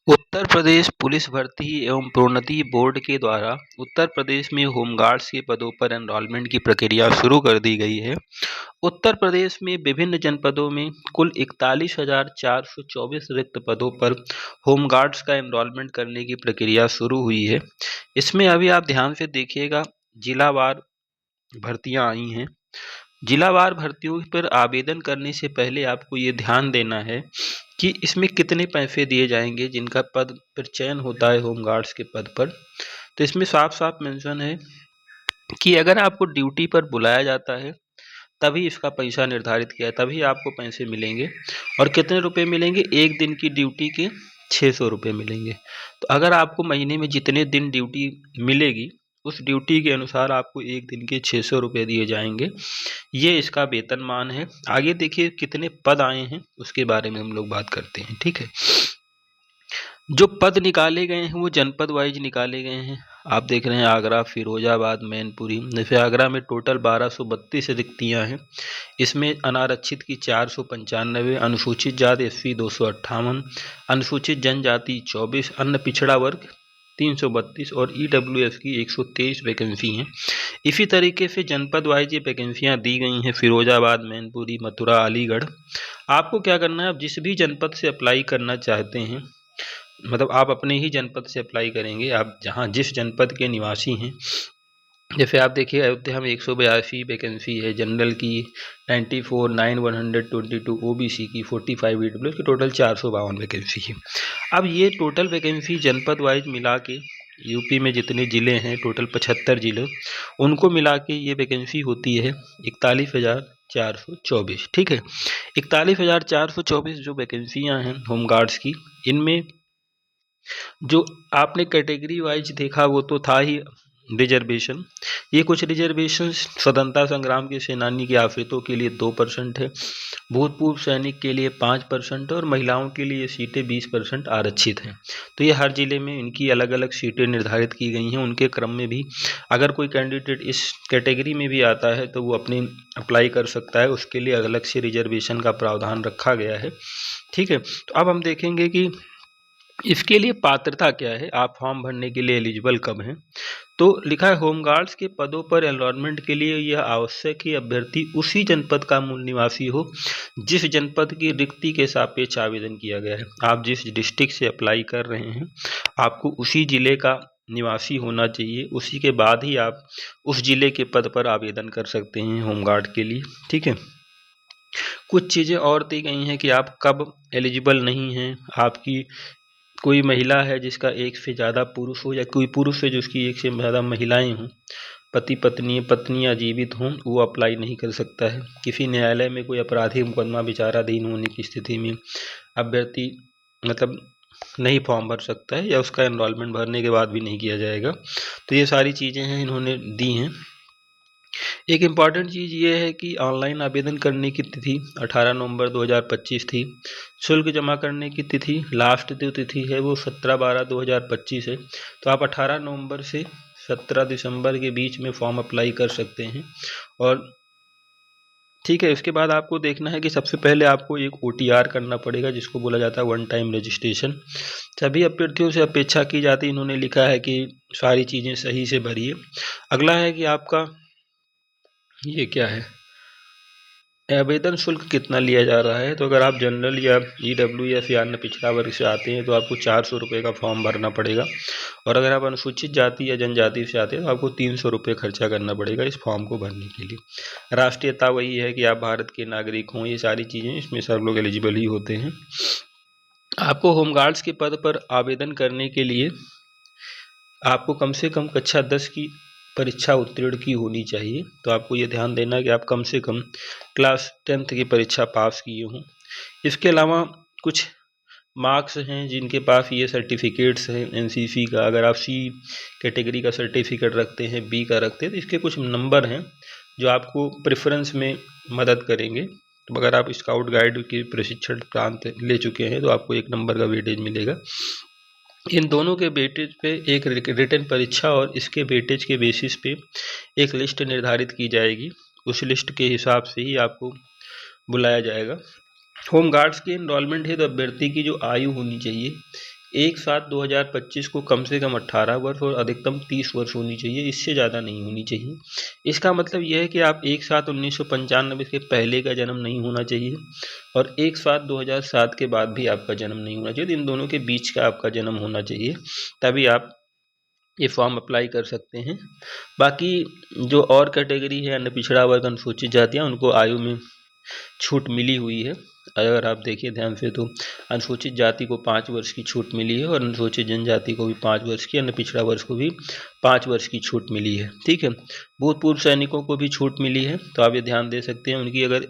Uttar Pradesh police भर्ती एवं प्रोन्नति बोर्ड के द्वारा उत्तर प्रदेश में होमगार्ड्स के पदों पर एनरोलमेंट की प्रक्रिया शुरू कर दी गई है। उत्तर प्रदेश में विभिन्न जनपदों में कुल 41,424 रिक्त पदों पर होमगार्ड्स का एनरोलमेंट करने की प्रक्रिया शुरू हुई है। इसमें अभी आप ध्यान से देखिएगा, जिलावार भर्तियां आई हैं। जिलावार भर्तियों पर आवेदन करने से पहले आपको ये ध्यान देना है कि इसमें कितने पैसे दिए जाएंगे। जिनका पद पर चयन होता है होमगार्ड्स के पद पर, तो इसमें साफ साफ मेंशन है कि अगर आपको ड्यूटी पर बुलाया जाता है तभी इसका पैसा निर्धारित किया है, तभी आपको पैसे मिलेंगे। और कितने रुपए मिलेंगे? एक दिन की ड्यूटी के 600 रुपये मिलेंगे। तो अगर आपको महीने में जितने दिन ड्यूटी मिलेगी उस ड्यूटी के अनुसार आपको एक दिन के 600 रुपये दिए जाएंगे। ये इसका वेतनमान है। आगे देखिए कितने पद आए हैं उसके बारे में हम लोग बात करते हैं। ठीक है, जो पद निकाले गए हैं वो जनपद वाइज निकाले गए हैं। आप देख रहे हैं आगरा, फिरोजाबाद, मैनपुरी। जैसे आगरा में टोटल 1232 रिक्तियां हैं। इसमें अनारक्षित की 495, अनुसूचित जाति एससी 258, अनुसूचित जनजाति 24, अन्य पिछड़ा वर्ग 332 और ईडब्ल्यूएस की 123 वैकेंसी हैं। इसी तरीके से जनपद वाइज ये वैकेंसियां दी गई हैं। फिरोजाबाद, मैनपुरी, मथुरा, अलीगढ़। आपको क्या करना है, आप जिस भी जनपद से अप्लाई करना चाहते हैं, मतलब आप अपने ही जनपद से अप्लाई करेंगे, आप जहाँ जिस जनपद के निवासी हैं। जैसे आप देखिए अयोध्या में 182 वैकेंसी है, जनरल की 94, 9122, ओबीसी की 45, ईडब्ल्यू की टोटल 452 वैकेंसी है। अब ये टोटल वैकेंसी जनपद वाइज मिला के यूपी में जितने ज़िले हैं, टोटल 75 ज़िले, उनको मिला के ये वैकेंसी होती है 41,424। ठीक है, 41,424 जो वैकेंसियाँ हैं होमगार्ड्स की, इनमें जो आपने कैटेगरी वाइज देखा वो तो था ही रिजर्वेशन। ये कुछ रिजर्वेशन स्वतंत्रता संग्राम के सेनानी के आश्रितों के लिए 2% है, भूतपूर्व सैनिक के लिए 5% और महिलाओं के लिए सीटें 20% आरक्षित हैं। तो ये हर जिले में इनकी अलग अलग सीटें निर्धारित की गई हैं। उनके क्रम में भी अगर कोई कैंडिडेट इस कैटेगरी में भी आता है तो वो अपनी अप्लाई कर सकता है, उसके लिए अलग से रिजर्वेशन का प्रावधान रखा गया है। ठीक है, तो अब हम देखेंगे कि इसके लिए पात्रता क्या है, आप फॉर्म भरने के लिए एलिजिबल कब हैं। तो लिखा है होमगार्ड्स के पदों पर एनरोलमेंट के लिए यह आवश्यक है अभ्यर्थी उसी जनपद का मूल निवासी हो जिस जनपद की रिक्ति के सापेक्ष आवेदन किया गया है। आप जिस डिस्ट्रिक्ट से अप्लाई कर रहे हैं आपको उसी जिले का निवासी होना चाहिए, उसी के बाद ही आप उस जिले के पद पर आवेदन कर सकते हैं होमगार्ड के लिए। ठीक है, कुछ चीज़ें और दी गई हैं कि आप कब एलिजिबल नहीं हैं। आपकी कोई महिला है जिसका एक से ज़्यादा पुरुष हो, या कोई पुरुष है जिसकी एक से ज़्यादा महिलाएं हों, पति पत्नियां जीवित हों, वो अप्लाई नहीं कर सकता है। किसी न्यायालय में कोई आपराधिक मुकदमा विचाराधीन होने की स्थिति में अभ्यर्थी मतलब नहीं फॉर्म भर सकता है, या उसका एनरोलमेंट भरने के बाद भी नहीं किया जाएगा। तो ये सारी चीज़ें हैं इन्होंने दी हैं। एक इम्पॉर्टेंट चीज़ ये है कि ऑनलाइन आवेदन करने की तिथि 18 नवंबर 2025 थी। शुल्क जमा करने की तिथि, लास्ट जो तिथि है वो 17/12/2025 है। तो आप 18 नवंबर से 17 दिसंबर के बीच में फॉर्म अप्लाई कर सकते हैं। और ठीक है, इसके बाद आपको देखना है कि सबसे पहले आपको एक OTR करना पड़ेगा, जिसको बोला जाता है वन टाइम रजिस्ट्रेशन। सभी अभ्यर्थियों से अपेक्षा की जाती है, इन्होंने लिखा है कि सारी चीज़ें सही से भरिए। अगला है कि आपका ये क्या है, आवेदन शुल्क कितना लिया जा रहा है। तो अगर आप जनरल या EWS या अन्य पिछड़ा वर्ग से आते हैं तो आपको 400 रुपये का फॉर्म भरना पड़ेगा। और अगर आप अनुसूचित जाति या जनजाति से आते हैं तो आपको 300 रुपये खर्चा करना पड़ेगा इस फॉर्म को भरने के लिए। राष्ट्रीयता वही है कि आप भारत के नागरिक हों, ये सारी चीज़ें इसमें सब लोग एलिजिबल ही होते हैं। आपको होमगार्ड्स के पद पर आवेदन करने के लिए आपको कम से कम कक्षा 10 की परीक्षा उत्तीर्ण की होनी चाहिए। तो आपको ये ध्यान देना कि आप कम से कम क्लास 10th की परीक्षा पास किए हों। इसके अलावा कुछ मार्क्स हैं जिनके पास ये सर्टिफिकेट्स हैं NCC का। अगर आप C कैटेगरी का सर्टिफिकेट रखते हैं, B का रखते हैं, तो इसके कुछ नंबर हैं जो आपको प्रेफरेंस में मदद करेंगे। तो अगर आप स्काउट गाइड के प्रशिक्षण प्रांत ले चुके हैं तो आपको 1 नंबर का वेटेज मिलेगा। इन दोनों के वेटेज पे एक रिटन परीक्षा और इसके वेटेज के बेसिस पे एक लिस्ट निर्धारित की जाएगी। उस लिस्ट के हिसाब से ही आपको बुलाया जाएगा। होमगार्ड्स के एनरोलमेंट है तो अभ्यर्थी की जो आयु होनी चाहिए 1/7/2025 को कम से कम 18 वर्ष और अधिकतम 30 वर्ष होनी चाहिए, इससे ज़्यादा नहीं होनी चाहिए। इसका मतलब यह है कि आप 1/7/1995 के पहले का जन्म नहीं होना चाहिए और 1/7/2007 के बाद भी आपका जन्म नहीं होना चाहिए। इन दोनों के बीच का आपका जन्म होना चाहिए, तभी आप ये फॉर्म अप्लाई कर सकते हैं। बाकी जो और कैटेगरी है, अन्य पिछड़ा वर्ग, अनुसूचित जातियाँ, उनको आयु में छूट मिली हुई है। अगर आप देखिए ध्यान से तो अनुसूचित जाति को 5 वर्ष की छूट मिली है और अनुसूचित जनजाति को भी 5 वर्ष की, अन्य पिछड़ा वर्ग को भी 5 वर्ष की छूट मिली है। ठीक है, भूतपूर्व सैनिकों को भी छूट मिली है, तो आप ये ध्यान दे सकते हैं उनकी अगर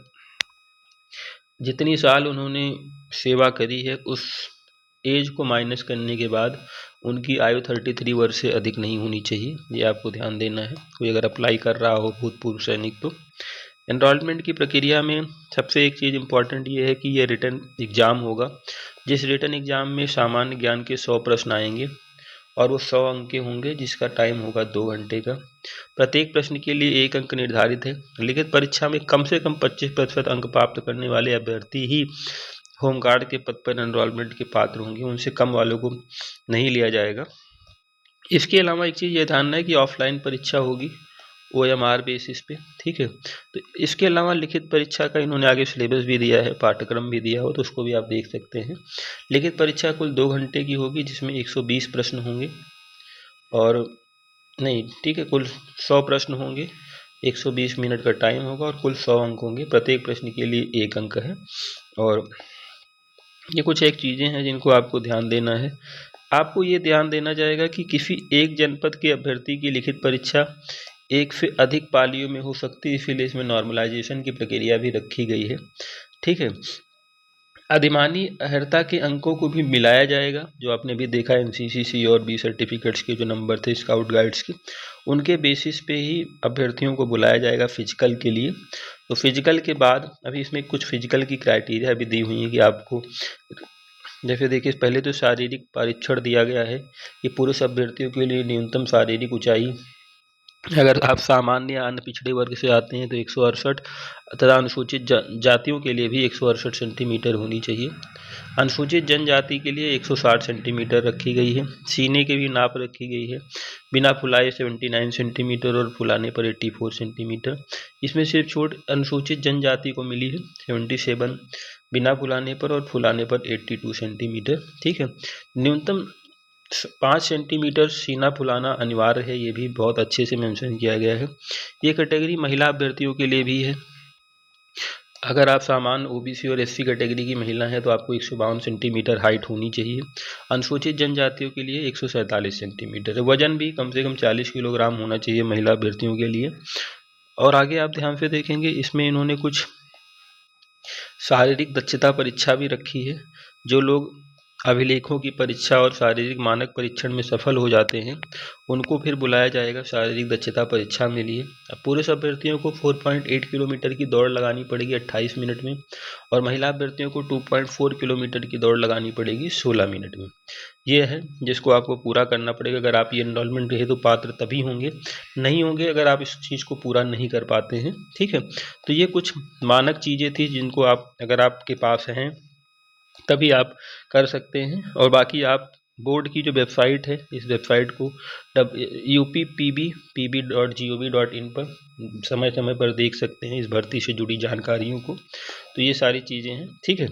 जितनी साल उन्होंने सेवा करी है उस एज को माइनस करने के बाद उनकी आयु 33 वर्ष से अधिक नहीं होनी चाहिए, ये आपको ध्यान देना है कोई अगर अप्लाई कर रहा हो भूतपूर्व सैनिक तो। एनरोलमेंट की प्रक्रिया में सबसे एक चीज़ इम्पॉर्टेंट ये है कि ये रिटन एग्ज़ाम होगा, जिस रिटन एग्ज़ाम में सामान्य ज्ञान के 100 प्रश्न आएंगे और वो 100 अंक के होंगे, जिसका टाइम होगा 2 घंटे का। प्रत्येक प्रश्न के लिए 1 अंक निर्धारित है। लिखित परीक्षा में कम से कम 25% अंक प्राप्त करने वाले अभ्यर्थी ही होमगार्ड के पद पर एनरोलमेंट के पात्र होंगे, उनसे कम वालों को नहीं लिया जाएगा। इसके अलावा एक चीज़ ये ध्यान है कि ऑफलाइन परीक्षा होगी OMR बेसिस पे। ठीक है, तो इसके अलावा लिखित परीक्षा का इन्होंने आगे सिलेबस भी दिया है, पाठ्यक्रम भी दिया हो, तो उसको भी आप देख सकते हैं। लिखित परीक्षा कुल 2 घंटे की होगी, जिसमें 120 प्रश्न होंगे और नहीं ठीक है, कुल 100 प्रश्न होंगे, 120 मिनट का टाइम होगा और कुल 100 अंक होंगे। प्रत्येक प्रश्न के लिए 1 अंक है। और ये कुछ एक चीज़ें हैं जिनको आपको ध्यान देना है। आपको ये ध्यान देना जाएगा कि किसी एक जनपद के अभ्यर्थी की लिखित परीक्षा 1 से अधिक पालियों में हो सकती है, इसीलिए इसमें नॉर्मलाइजेशन की प्रक्रिया भी रखी गई है। ठीक है, अधिमानी अर्हता के अंकों को भी मिलाया जाएगा, जो आपने भी देखा NCCC और B सर्टिफिकेट्स के जो नंबर थे स्काउट गाइड्स के, उनके बेसिस पे ही अभ्यर्थियों को बुलाया जाएगा फिजिकल के लिए। तो फिजिकल के बाद अभी इसमें कुछ फिजिकल की क्राइटेरिया भी दी हुई है कि आपको, जैसे देखिए पहले तो शारीरिक परीक्षण दिया गया है कि पुरुष अभ्यर्थियों के लिए न्यूनतम शारीरिक ऊंचाई, अगर आप सामान्य या अन्य पिछड़े वर्ग से आते हैं तो 168 तथा अनुसूचित जातियों के लिए भी 168 सेंटीमीटर होनी चाहिए। अनुसूचित जनजाति के लिए 160 सेंटीमीटर रखी गई है। सीने की भी नाप रखी गई है, बिना फुलाए 79 सेंटीमीटर और फुलाने पर 84 सेंटीमीटर। इसमें सिर्फ छूट अनुसूचित जनजाति को मिली है 77 बिना फुलाने पर और फुलाने पर 82 सेंटीमीटर। ठीक है, न्यूनतम 5 सेंटीमीटर सीना फुलाना अनिवार्य है, ये भी बहुत अच्छे से मेंशन किया गया है। ये कैटेगरी महिला अभ्यर्थियों के लिए भी है। अगर आप सामान्य OBC और SC कैटेगरी की महिला हैं तो आपको 152 सेंटीमीटर हाइट होनी चाहिए। अनुसूचित जनजातियों के लिए 147 सेंटीमीटर। वजन भी कम से कम 40 किलोग्राम होना चाहिए महिला अभ्यर्थियों के लिए। और आगे आप ध्यान से देखेंगे इसमें इन्होंने कुछ शारीरिक दक्षता परीक्षा भी रखी है। जो लोग अभिलेखों की परीक्षा और शारीरिक मानक परीक्षण में सफल हो जाते हैं उनको फिर बुलाया जाएगा शारीरिक दक्षता परीक्षा में लिए। पुरुष अभ्यर्थियों को 4.8 किलोमीटर की दौड़ लगानी पड़ेगी 28 मिनट में और महिला अभ्यर्थियों को 2.4 किलोमीटर की दौड़ लगानी पड़ेगी 16 मिनट में। ये है जिसको आपको पूरा करना पड़ेगा। अगर आप ये एनरोलमेंट हेतु पात्र तभी होंगे, नहीं होंगे अगर आप इस चीज़ को पूरा नहीं कर पाते हैं। ठीक है, तो ये कुछ मानक चीज़ें थी जिनको आप अगर आपके पास हैं तभी आप कर सकते हैं। और बाकी आप बोर्ड की जो वेबसाइट है इस वेबसाइट को uppb.gov.in पर समय समय पर देख सकते हैं इस भर्ती से जुड़ी जानकारियों को। तो ये सारी चीज़ें हैं। ठीक है।